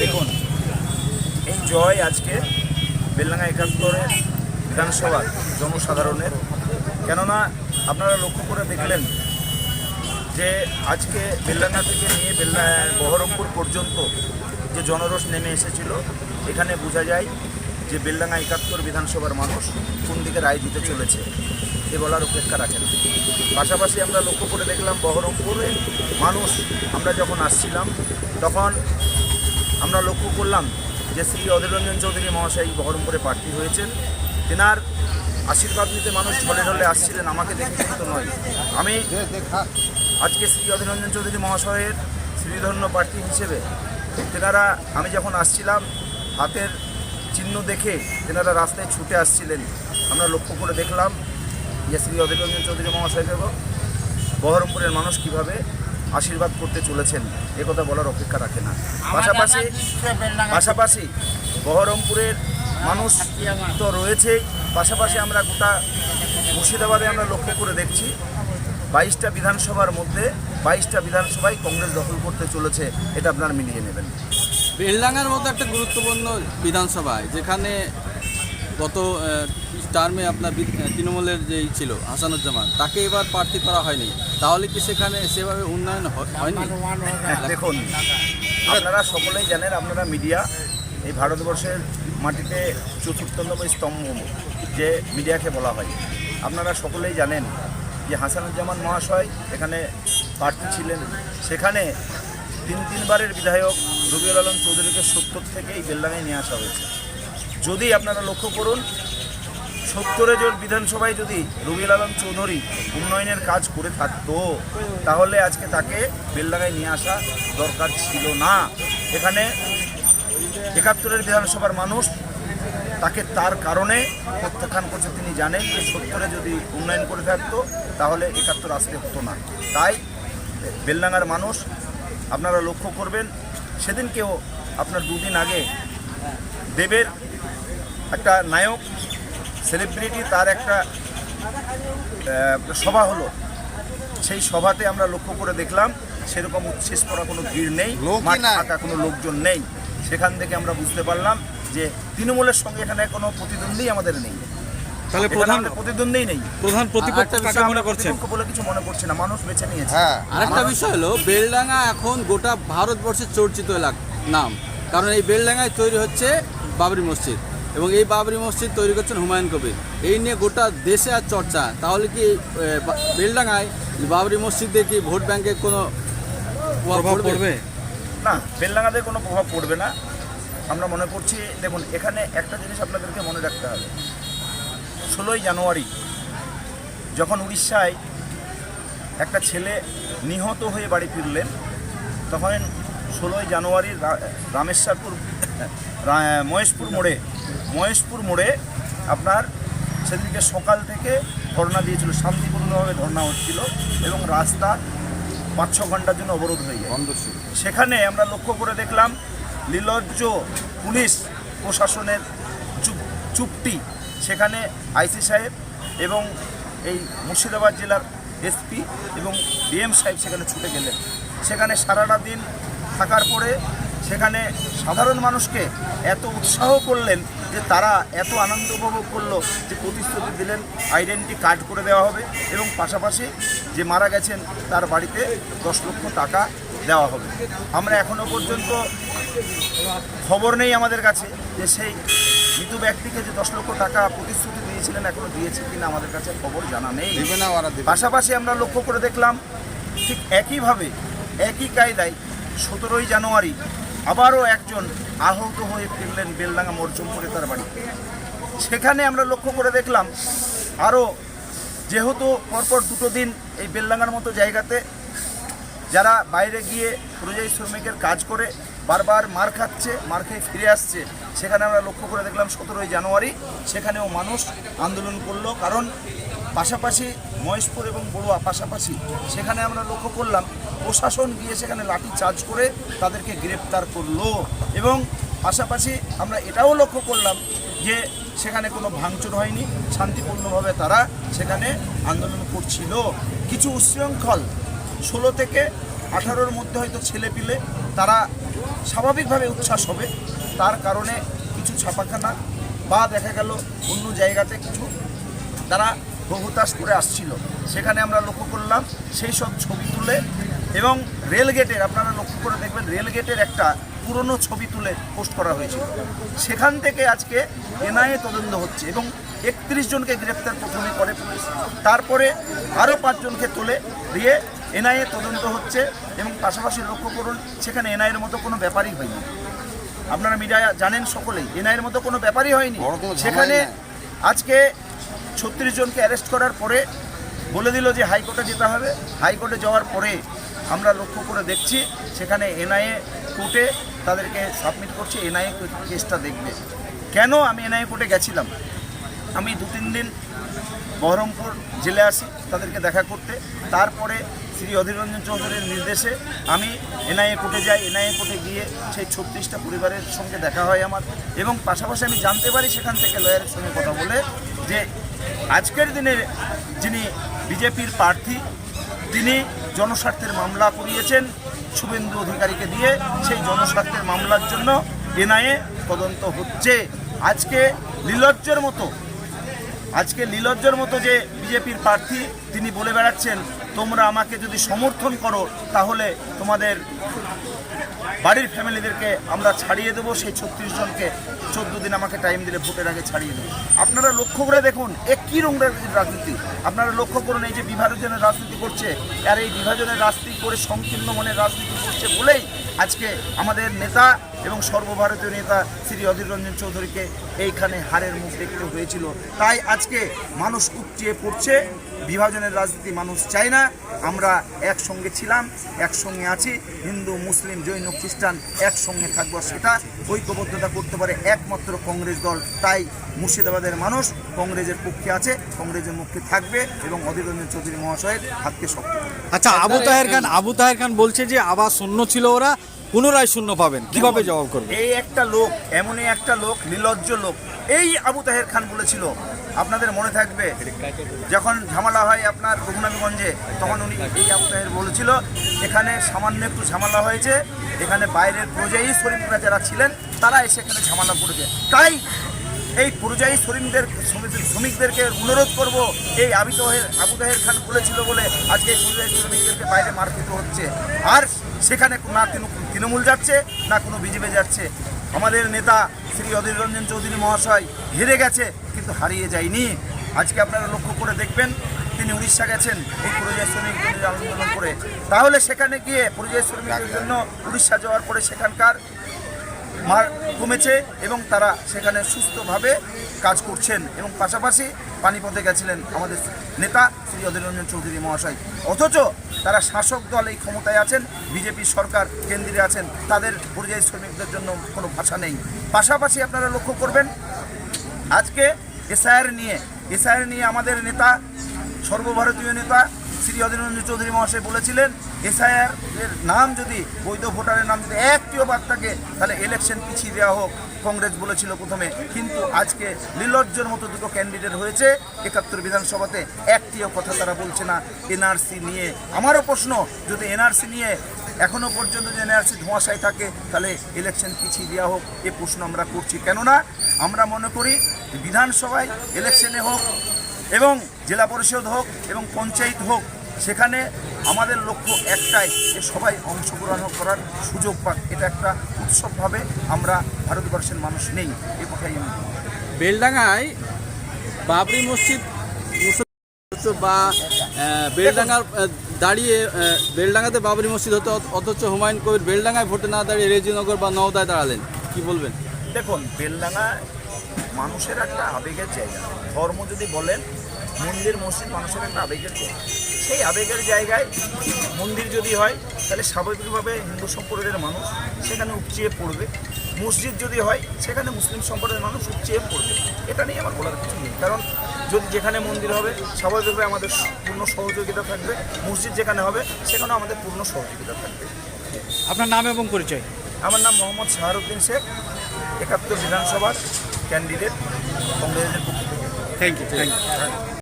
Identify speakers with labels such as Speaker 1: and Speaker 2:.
Speaker 1: দেখুন, এই জয় আজকে বেলডাঙ্গা ৭১-এর বিধানসভার জনসাধারণের। কেননা আপনারা লক্ষ্য করে দেখলেন যে আজকে বেলডাঙ্গা থেকে নিয়ে বহরমপুর পর্যন্ত যে জনরোষ নেমে এসেছিল, এখানে বোঝা যায় যে বেলডাঙ্গা ৭১ বিধানসভার মানুষ কোন দিকে রায় দিতে চলেছে এ বলার অপেক্ষা রাখেন। পাশাপাশি আমরা লক্ষ্য করে দেখলাম বহরমপুরে মানুষ, আমরা যখন আসছিলাম তখন আমরা লক্ষ্য করলাম যে শ্রী অধীর রঞ্জন চৌধুরী মহাশয় বহরমপুরে প্রার্থী হয়েছেন। তেনার আশীর্বাদ নিতে মানুষ ঢলে ঢলে আসছিলেন, আমাকে দেখে কিন্তু নয়। আমি আজকে শ্রী অধীর রঞ্জন চৌধুরী মহাশয়ের শ্রীধন্য প্রার্থী হিসেবে তেনারা, আমি যখন আসছিলাম হাতের চিহ্ন দেখে তেনারা রাস্তায় ছুটে আসছিলেন। আমরা লক্ষ্য করে দেখলাম যে শ্রী অধীর রঞ্জন চৌধুরী মহাশয়কে বহরমপুরের মানুষ কিভাবে আশীর্বাদ করতে চলেছেন এ কথা বলার অপেক্ষা রাখে না। পাশাপাশি বহরমপুরের মানুষ তো রয়েছেই, পাশাপাশি আমরা গোটা মুর্শিদাবাদে আমরা লক্ষ্য করে দেখছি 22টা বিধানসভার মধ্যে 22টা বিধানসভায় কংগ্রেস দখল করতে চলেছে, এটা আপনারা মিলিয়ে নেবেন।
Speaker 2: বেলডাঙ্গার মতো একটা গুরুত্বপূর্ণ বিধানসভায়, যেখানে গত টার্মে আপনার তৃণমূলের যেই ছিল হাসানুজ্জামান, তাকে এবার প্রার্থী করা হয়নি, তাহলে কি সেখানে সেভাবে উন্নয়ন হয়নি?
Speaker 1: দেখুন, আপনারা সকলেই জানেন, আপনারা মিডিয়া এই ভারতবর্ষের মাটিতে চতুর্থতম স্তম্ভ যে মিডিয়াকে বলা হয়। আপনারা সকলেই জানেন যে হাসানুজ্জামান মহাশয় এখানে প্রার্থী ছিলেন, সেখানে তিনবারের বিধায়ক রবিউল আলম চৌধুরীকে 70 থেকে এই বেলডাঙ্গায় নিয়ে আসা হয়েছে। যদি আপনারা লক্ষ্য করুন, 70 জন বিধানসভায় যদি রবিউল আলম চৌধুরী উন্নয়নের কাজ করে থাকতো, তাহলে আজকে তাকে বেলডাঙ্গায় নিয়ে আসা দরকার ছিল না। এখানে ৭১-এর বিধানসভার মানুষ তাকে তার কারণে প্রত্যাখ্যান করছে। তিনি জানেন যে 70-এ যদি উন্নয়ন করে থাকতো তাহলে ৭১ আসতে হতো না। তাই বেলডাঙ্গার মানুষ, আপনারা লক্ষ্য করবেন, সেদিনকেও আপনার 2 দিন আগে দেবের একটা নায়ক সেলিব্রিটি, তার একটা সভা হলো। সেই সভাতে আমরা লক্ষ্য করে দেখলাম সেরকম উচ্ছ্বাস করা কোনো ভিড় নেই, মাঠে কোনো লোকজন নেই। সেখান থেকে আমরা বুঝতে পারলাম যে তৃণমূলের সঙ্গে এখানে কোনো প্রতিদ্বন্দ্বী আমাদের নেই।
Speaker 2: তাহলে
Speaker 1: প্রতিদ্বন্দ্বী নেই,
Speaker 2: প্রধান প্রতিপক্ষ কাকে মনে করছেন?
Speaker 1: বলে কিছু মনে করছে না, মানুষ বেছে নিয়েছে।
Speaker 2: আরেকটা বিষয় হলো, বেলডাঙ্গা এখন গোটা ভারতবর্ষের চর্চিত নাম, কারণ এই বেলডাঙ্গায় তৈরি হচ্ছে বাবরি মসজিদ, এবং এই বাবরি মসজিদ তৈরি করছেন হুমায়ুন কবির। এই নিয়ে গোটা দেশে আর চর্চা। তাহলে কি বেলডাঙ্গায় বাবরি মসজিদে কি ভোট ব্যাংকে কোনো প্রভাব পড়বে?
Speaker 1: না, বেলডাঙ্গাতে কোনো প্রভাব পড়বে না আমরা মনে করছি। দেখুন, এখানে একটা জিনিস আপনাদেরকে মনে রাখতে হবে, 16ই জানুয়ারি যখন উড়িষ্যায় একটা ছেলে নিহত হয়ে বাড়ি ফিরলেন, তখন 16ই জানুয়ারি মহেশপুর মোড়ে আপনার সেদিনকে সকাল থেকে ধর্ণা দিয়েছিল, শান্তিপূর্ণভাবে ধর্ণা হচ্ছিল, এবং রাস্তা 5-6 ঘন্টার জন্য অবরোধ হয়ে যায়। সেখানে আমরা লক্ষ্য করে দেখলাম নির্লজ্জ পুলিশ প্রশাসনের চুপটি। সেখানে আইসি সাহেব এবং এই মুর্শিদাবাদ জেলার এসপি এবং ডিএম সাহেব সেখানে ছুটে গেলেন। সেখানে সারাটা দিন থাকার পরে সেখানে সাধারণ মানুষকে এত উৎসাহ করলেন যে তারা এত আনন্দ উপভোগ করলো যে প্রতিশ্রুতি দিলেন আইডেন্টি কার্ড করে দেওয়া হবে, এবং পাশাপাশি যে মারা গেছেন তার বাড়িতে 10 লক্ষ টাকা দেওয়া হবে। আমরা এখনও পর্যন্ত খবর নেই আমাদের কাছে যে সেই মৃত ব্যক্তিকে যে 10 লক্ষ টাকা প্রতিশ্রুতি দিয়েছিলেন এখনও দিয়েছে কিনা আমাদের কাছে খবর জানা নেই। পাশাপাশি আমরা লক্ষ্য করে দেখলাম ঠিক একইভাবে একই কায়দায় 17ই জানুয়ারি আবারও একজন আহত হয়ে ফিরলেন বেলডাঙ্গা মরচমপুরে তার বাড়িতে। সেখানে আমরা লক্ষ্য করে দেখলাম আরও, যেহেতু পরপর 2 দিন এই বেলডাঙ্গার মতো জায়গাতে যারা বাইরে গিয়ে পরিযায়ী শ্রমিকের কাজ করে বারবার মার খাচ্ছে, মার খেয়ে ফিরে আসছে, সেখানে আমরা লক্ষ্য করে দেখলাম 17ই জানুয়ারি সেখানেও মানুষ আন্দোলন করলো। কারণ পাশাপাশি মহেশপুর এবং বড়ুয়া পাশাপাশি সেখানে আমরা লক্ষ্য করলাম প্রশাসন গিয়ে সেখানে লাঠি চার্জ করে তাদেরকে গ্রেপ্তার করলো, এবং পাশাপাশি আমরা এটাও লক্ষ্য করলাম যে সেখানে কোনো ভাঙচুর হয়নি, শান্তিপূর্ণভাবে তারা সেখানে আন্দোলন করছিল। কিছু উচ্ছৃঙ্খল 16 থেকে 18-র মধ্যে হয়তো ছেলেপিলে তারা স্বাভাবিকভাবে উচ্ছ্বাস হবে, তার কারণে কিছু ছাপাখানা বা দেখা গেল অন্য জায়গাতে কিছু তারা বহুতাস করে আসছিল, সেখানে আমরা লক্ষ্য করলাম সেই সব ছবি তুলে এবং রেলগেটের, আপনারা লক্ষ্য করে দেখবেন রেলগেটের একটা পুরনো ছবি তুলে পোস্ট করা হয়েছিল। সেখান থেকে আজকে এনআইএ তদন্ত হচ্ছে এবং 31 জনকে গ্রেপ্তার প্রথমে করে পুলিশ, তারপরে আরও 5 জনকে তুলে দিয়ে এনআইএ তদন্ত হচ্ছে এবং পাশাপাশি লক্ষ্য করুন সেখানে এনআইএর মতো কোনো ব্যাপারই হয়নি। আপনারা মিডিয়া জানেন সকলেই এনআইএর মতো কোনো ব্যাপারই হয়নি। সেখানে আজকে 36 জনকে অ্যারেস্ট করার পরে বলে দিল যে হাইকোর্টে যেতে হবে। হাইকোর্টে যাওয়ার পরে আমরা লক্ষ্য করে দেখছি সেখানে এনআইএ কোর্টে তাদেরকে সাবমিট করছে, এনআইএ কেসটা দেখবে। কেন আমি এনআইএ কোর্টে গেছিলাম, আমি 2-3 দিন বহরমপুর জেলে আসি তাদেরকে দেখা করতে, তারপরে শ্রী অধীর রঞ্জন চৌধুরীর নির্দেশে আমি এনআইএ কোর্টে যাই। এনআইএ কোর্টে গিয়ে সেই 36টা পরিবারের সঙ্গে দেখা হয় আমার, এবং পাশাপাশি আমি জানতে পারি সেখান থেকে লয়ারের সঙ্গে কথা বলে যে আজকের দিনে যিনি বিজেপির প্রার্থী তিনি জনস্বার্থের মামলা করিয়েছেন শুভেন্দু অধিকারীকে দিয়ে, সেই জনস্বার্থের মামলার জন্য এনআইএ তদন্ত হচ্ছে। আজকে লীলজ্জর মতো যে বিজেপির প্রার্থী তিনি বলে বেড়াচ্ছেন তোমরা আমাকে যদি সমর্থন করো তাহলে তোমাদের বাড়ির ফ্যামিলিদেরকে আমরা ছাড়িয়ে দেবো, সেই 36 জনকে 14 দিন আমাকে টাইম দিলে ভোটের আগে ছাড়িয়ে দেবো। আপনারা লক্ষ্য করে দেখুন কী রঙের রাজনীতি, আপনারা লক্ষ্য করুন এই যে বিভাজনের রাজনীতি করছে, আর এই বিভাজনের রাজনীতি করে সংকীর্ণ মনের রাজনীতি করছে বলেই আজকে আমাদের নেতা এবং সর্বভারতীয় নেতা শ্রী অধীর রঞ্জন চৌধুরীকে এইখানে হারের মুখ দেখতে হয়েছিল। তাই আজকে মানুষ উপচিয়ে পড়ছে, বিভাজনের রাজনীতি মানুষ চায় না। আমরা একসঙ্গে ছিলাম, একসঙ্গে আছি, হিন্দু মুসলিম জৈন খ্রিস্টান একসঙ্গে থাকবো, সেটা ঐক্যবদ্ধতা করতে পারে একমাত্র কংগ্রেস দল। তাই মুর্শিদাবাদের মানুষ কংগ্রেসের পক্ষে আছে, কংগ্রেসের পক্ষে থাকবে এবং অধীর রঞ্জন চৌধুরী মহাশয়ের হাতকে শক্ত করবে।
Speaker 3: আচ্ছা, আবু তাহের খান বলছে যে আবার শূন্য ছিল ওরা, পুনরায় শূন্য পাবেন, কিভাবে জবাব করবে?
Speaker 1: এই একটা লোক, এমনই একটা লোক, নির্লজ্জ লোক। এই আবু তাহের খান বলেছিল, আপনাদের মনে থাকবে যখন ঝামেলা হয় আপনার রঘুনাথগঞ্জে, তখন উনি এই আবু তাহের বলেছিল এখানে সামান্য একটু ঝামেলা হয়েছে, এখানে বাইরের পরিযায়ী শ্রমিকরা যারা ছিলেন তারা এসে এখানে ঝামেলা করেছে। তাই এই পরিযায়ী শ্রমিকদেরকে অনুরোধ করব, এই আবু তাহের খান বলেছিল বলে আজকে এই পরিযায়ী শ্রমিকদেরকে বাইরে মারপিট হচ্ছে, আর সেখানে না তৃণমূল যাচ্ছে না কোনো বিজেপি যাচ্ছে। আমাদের নেতা শ্রী অধীর রঞ্জন চৌধুরী মহাশয় হেরে গেছে কিন্তু হারিয়ে যায়নি। আজকে আপনারা লক্ষ্য করে দেখবেন তিনি উড়িষ্যা গেছেন এই পরিযায়ী শ্রমিকদের আন্দোলন করে, তাহলে সেখানে গিয়ে পরিযায়ী শ্রমিকদের জন্য উড়িষ্যা যাওয়ার পরে সেখানকার মার কমেছে এবং তারা সেখানে সুস্থভাবে কাজ করছেন, এবং পাশাপাশি পানিপথে গেছিলেন আমাদের নেতা শ্রী অধীর রঞ্জন চৌধুরী মহাশয়। অথচ তারা শাসক দল এই ক্ষমতায় আছেন, বিজেপির সরকার কেন্দ্রে আছেন, তাদের পরিযায়ী শ্রমিকদের জন্য কোনো ভাষা নেই। পাশাপাশি আপনারা লক্ষ্য করবেন আজকে এসআইআর নিয়ে আমাদের নেতা, সর্বভারতীয় নেতা শ্রী অধীর রঞ্জন চৌধুরী মহাশয় বলেছিলেন এসআইআর এর নাম যদি, বৈধ ভোটারের নাম যদি একটিও বাদ থাকে তাহলে ইলেকশন পিছিয়ে দেওয়া হোক, কংগ্রেস বলেছিল প্রথমে। কিন্তু আজকে নির্লজ্জের মতো দুটো ক্যান্ডিডেট হয়েছে 71 বিধানসভাতে, একটিও কথা তারা বলছে না এনআরসি নিয়ে। আমারও প্রশ্ন, যদি এনআরসি নিয়ে এখনও পর্যন্ত যে এনআরসি ধোঁয়াশায় থাকে তাহলে ইলেকশন পিছিয়ে দেওয়া হোক, এ প্রশ্ন আমরা করছি। কেননা আমরা মনে করি বিধানসভায় ইলেকশনে হোক এবং জেলা পরিষদ হোক এবং পঞ্চায়েত হোক, সেখানে আমাদের লক্ষ্য একটাই যে সবাই অংশগ্রহণ করার সুযোগ পাক। এটা একটা উৎসবভাবে আমরা ভারতবর্ষের মানুষ নেই, এ কথাই আমি।
Speaker 2: বেলডাঙ্গায় বাবরি মসজিদ বা বেলডাঙ্গার দাঁড়িয়ে বেলডাঙ্গাতে বাবরি মসজিদ হতো, অথচ হুমায়ুন কবির বেলডাঙ্গায় ভোটে না দাঁড়িয়ে রেজিনগর বা নওদায় দাঁড়ালেন, কি বলবেন?
Speaker 1: দেখুন, বেলডাঙ্গা মানুষের একটা আবেগের জায়গা। ধর্ম যদি বলেন, মন্দির মসজিদ মানুষের একটা আবেগের জায়গা। সেই আবেগের জায়গায় মন্দির যদি হয় তাহলে স্বাভাবিকভাবে হিন্দু সম্প্রদায়ের মানুষ সেখানে উপচিয়ে পড়বে, মসজিদ যদি হয় সেখানে মুসলিম সম্প্রদায়ের মানুষ উপচিয়ে পড়বে। এটা নিয়ে আমার বলার কিছু নেই, কারণ যদি যেখানে মন্দির হবে স্বাভাবিকভাবে আমাদের পূর্ণ সহযোগিতা থাকবে, মসজিদ যেখানে হবে সেখানেও আমাদের পূর্ণ সহযোগিতা থাকবে।
Speaker 3: আপনার নাম এবং পরিচয়?
Speaker 1: আমার নাম মোহাম্মদ শাহরুদ্দিন শেখ, 71 বিধানসভার ক্যান্ডিডেট কংগ্রেসের পক্ষ থেকে।
Speaker 3: Thank you.